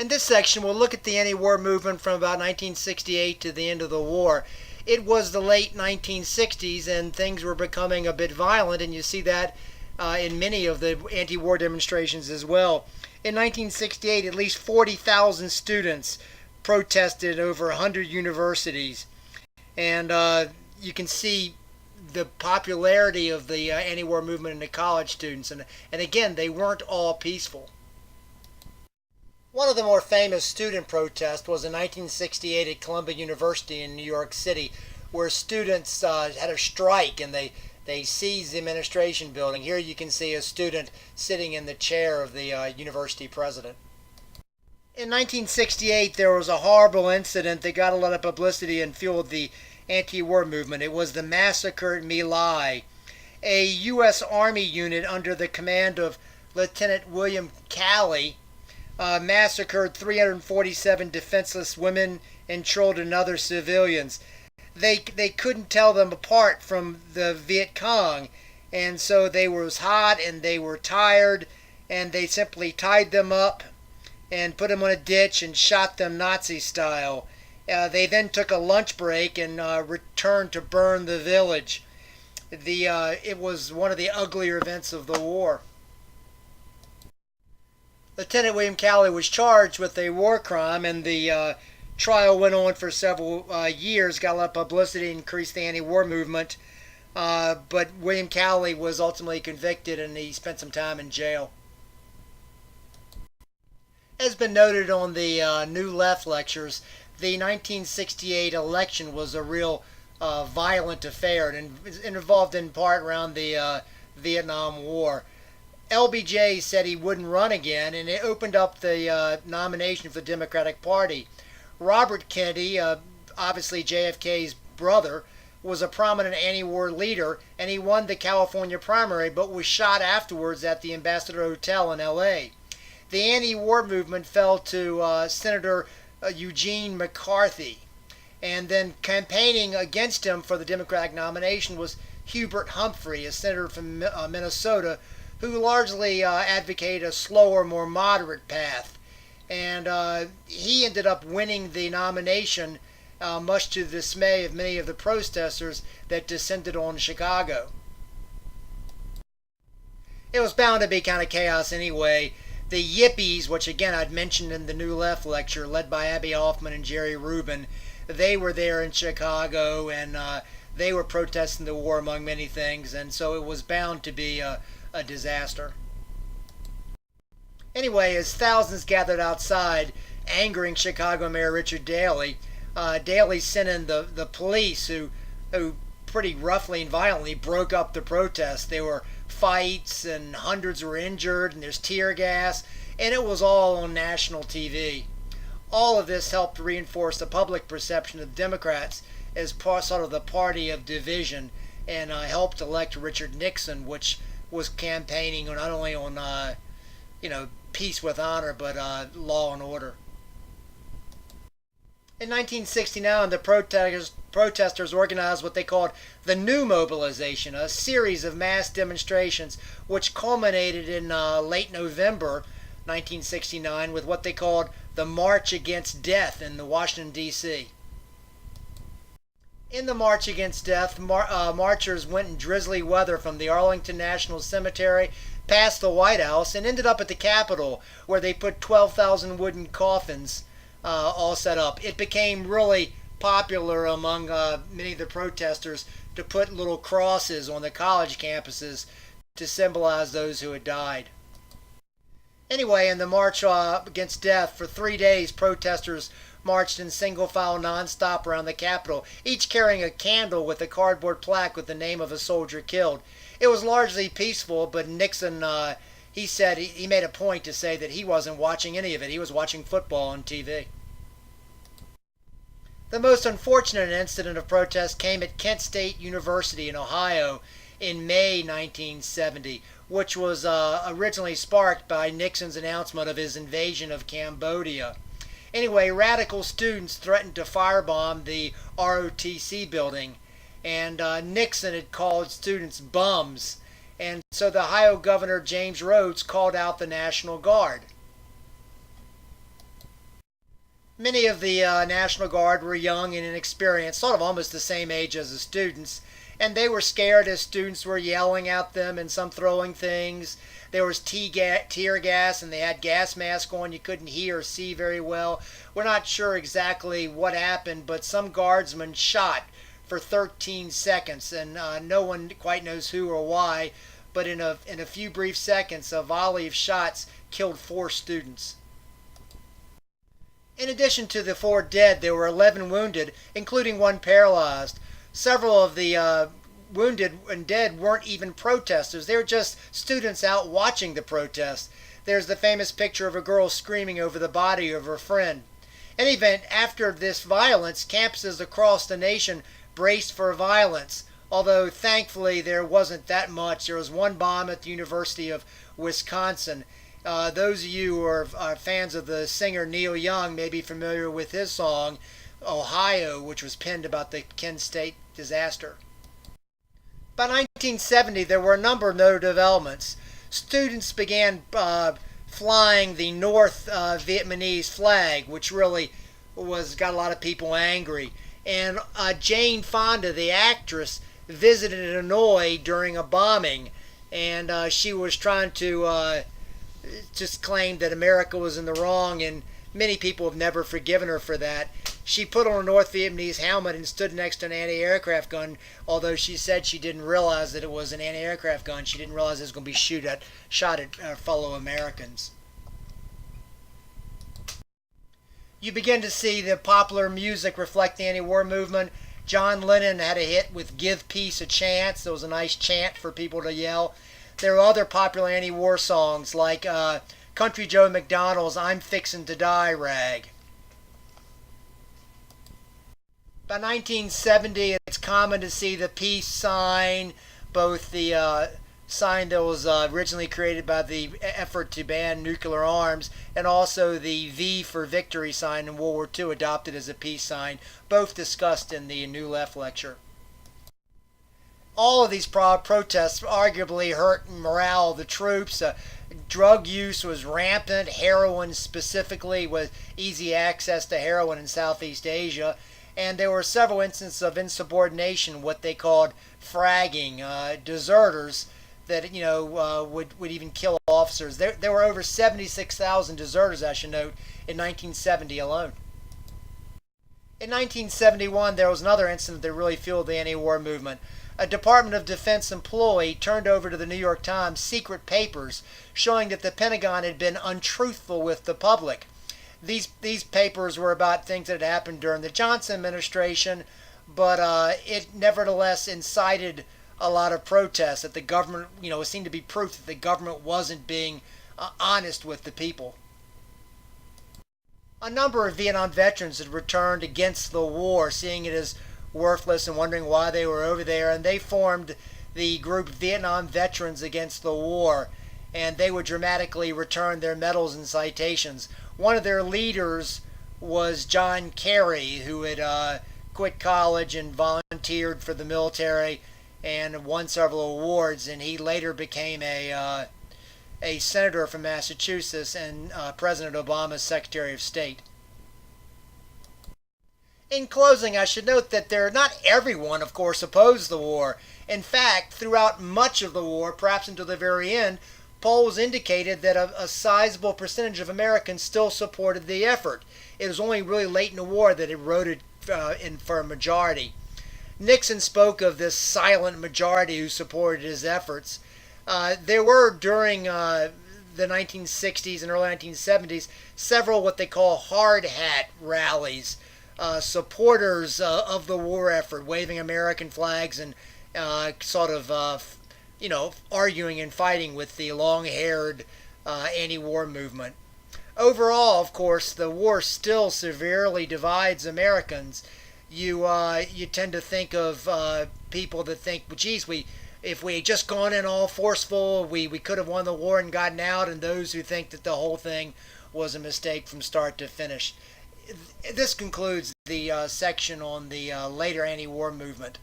In this section, we'll look at the anti-war movement from about 1968 to the end of the war. It was the late 1960s, and things were becoming a bit violent, and you see that in many of the anti-war demonstrations as well. In 1968, at least 40,000 students protested over 100 universities, and you can see the popularity of the anti-war movement in the college students, and again, they weren't all peaceful. One of the more famous student protests was in 1968 at Columbia University in New York City, where students had a strike and they seized the administration building. Here you can see a student sitting in the chair of the university president. In 1968, there was a horrible incident that got a lot of publicity and fueled the anti-war movement. It was the massacre at My Lai. A U.S. Army unit under the command of Lieutenant William Calley massacred 347 defenseless women and children and other civilians. They couldn't tell them apart from the Viet Cong, and so they were hot and they were tired, and they simply tied them up and put them on a ditch and shot them Nazi style. They then took a lunch break and returned to burn the village. It was one of the uglier events of the war. Lieutenant William Calley was charged with a war crime, and the trial went on for several years, got a lot of publicity, increased the anti-war movement, but William Calley was ultimately convicted and he spent some time in jail. As been noted on the New Left lectures, the 1968 election was a real violent affair and involved in part around the Vietnam War. LBJ said he wouldn't run again, and it opened up the nomination for the Democratic Party. Robert Kennedy, obviously JFK's brother, was a prominent anti-war leader, and he won the California primary but was shot afterwards at the Ambassador Hotel in L.A. The anti-war movement fell to Senator Eugene McCarthy, and then campaigning against him for the Democratic nomination was Hubert Humphrey, a senator from Minnesota, who largely advocated a slower, more moderate path. And he ended up winning the nomination, much to the dismay of many of the protesters that descended on Chicago. It was bound to be kind of chaos anyway. The YIPPIES, which again I'd mentioned in the New Left lecture, led by Abbie Hoffman and Jerry Rubin, they were there in Chicago, and they were protesting the war among many things, and so it was bound to be a disaster. Anyway, as thousands gathered outside, angering Chicago Mayor Richard Daley, Daley sent in the police, who pretty roughly and violently broke up the protests. There were fights, and hundreds were injured, and there's tear gas, and it was all on national TV. All of this helped reinforce the public perception of the Democrats as sort of the party of division, and helped elect Richard Nixon, which was campaigning not only on peace with honor, but law and order. In 1969, the protesters organized what they called the New Mobilization, a series of mass demonstrations which culminated in late November 1969 with what they called the March Against Death in Washington, D.C. In the March Against Death, marchers went in drizzly weather from the Arlington National Cemetery past the White House and ended up at the Capitol, where they put 12,000 wooden coffins all set up. It became really popular among many of the protesters to put little crosses on the college campuses to symbolize those who had died. Anyway, in the March Against Death, for 3 days, protesters marched in single file nonstop around the Capitol, each carrying a candle with a cardboard plaque with the name of a soldier killed. It was largely peaceful, but Nixon, he said he made a point to say that he wasn't watching any of it. He was watching football on TV. The most unfortunate incident of protest came at Kent State University in Ohio in May 1970, which was originally sparked by Nixon's announcement of his invasion of Cambodia. Anyway, radical students threatened to firebomb the ROTC building, and Nixon had called students bums, and so the Ohio Governor James Rhodes called out the National Guard. Many of the National Guard were young and inexperienced, sort of almost the same age as the students, and they were scared as students were yelling at them and some throwing things. There was tear gas, and they had gas masks on. You couldn't hear or see very well. We're not sure exactly what happened, but some guardsmen shot for 13 seconds, and no one quite knows who or why. But in a few brief seconds, a volley of shots killed 4 students. In addition to the 4 dead, there were 11 wounded, including 1 paralyzed. Several of the wounded and dead weren't even protesters. They were just students out watching the protest. There's the famous picture of a girl screaming over the body of her friend. In any event, after this violence, campuses across the nation braced for violence, although thankfully there wasn't that much. There was 1 bomb at the University of Wisconsin. Those of you who are fans of the singer Neil Young may be familiar with his song, Ohio, which was penned about the Kent State disaster. By 1970, there were a number of notable developments. Students began flying the North Vietnamese flag, which really got a lot of people angry. And Jane Fonda, the actress, visited Hanoi during a bombing, and she was trying to just claim that America was in the wrong, and many people have never forgiven her for that. She put on a North Vietnamese helmet and stood next to an anti-aircraft gun, although she said she didn't realize that it was an anti-aircraft gun. She didn't realize it was going to be shot at fellow Americans. You begin to see the popular music reflect the anti-war movement. John Lennon had a hit with Give Peace a Chance. There was a nice chant for people to yell. There were other popular anti-war songs like Country Joe McDonald's I'm Fixin' to Die rag. By 1970, it's common to see the peace sign, both the sign that was originally created by the effort to ban nuclear arms, and also the V for Victory sign in World War II, adopted as a peace sign, both discussed in the New Left lecture. All of these protests arguably hurt morale of the troops. Drug use was rampant, heroin specifically, with easy access to heroin in Southeast Asia. And there were several instances of insubordination, what they called fragging, deserters that would even kill officers. There were over 76,000 deserters, I should note, in 1970 alone. In 1971, there was another incident that really fueled the anti-war movement. A Department of Defense employee turned over to the New York Times secret papers showing that the Pentagon had been untruthful with the public. These papers were about things that had happened during the Johnson administration, but it nevertheless incited a lot of protests that the government, it seemed to be proof that the government wasn't being honest with the people. A number of Vietnam veterans had returned against the war, seeing it as worthless and wondering why they were over there, and they formed the group Vietnam Veterans Against the War, and they would dramatically return their medals and citations. One of their leaders was John Kerry, who had quit college and volunteered for the military and won several awards, and he later became a senator from Massachusetts and President Obama's Secretary of State. In closing, I should note that not everyone, of course, opposed the war. In fact, throughout much of the war, perhaps until the very end, polls indicated that a sizable percentage of Americans still supported the effort. It was only really late in the war that it eroded for a majority. Nixon spoke of this silent majority who supported his efforts. There were, during the 1960s and early 1970s, several what they call hard hat rallies. Supporters of the war effort, waving American flags and arguing and fighting with the long-haired anti-war movement. Overall, of course, the war still severely divides Americans. You tend to think of people that think, well, geez, if we had just gone in all forceful, we could have won the war and gotten out, and those who think that the whole thing was a mistake from start to finish. This concludes the section on the later anti-war movement.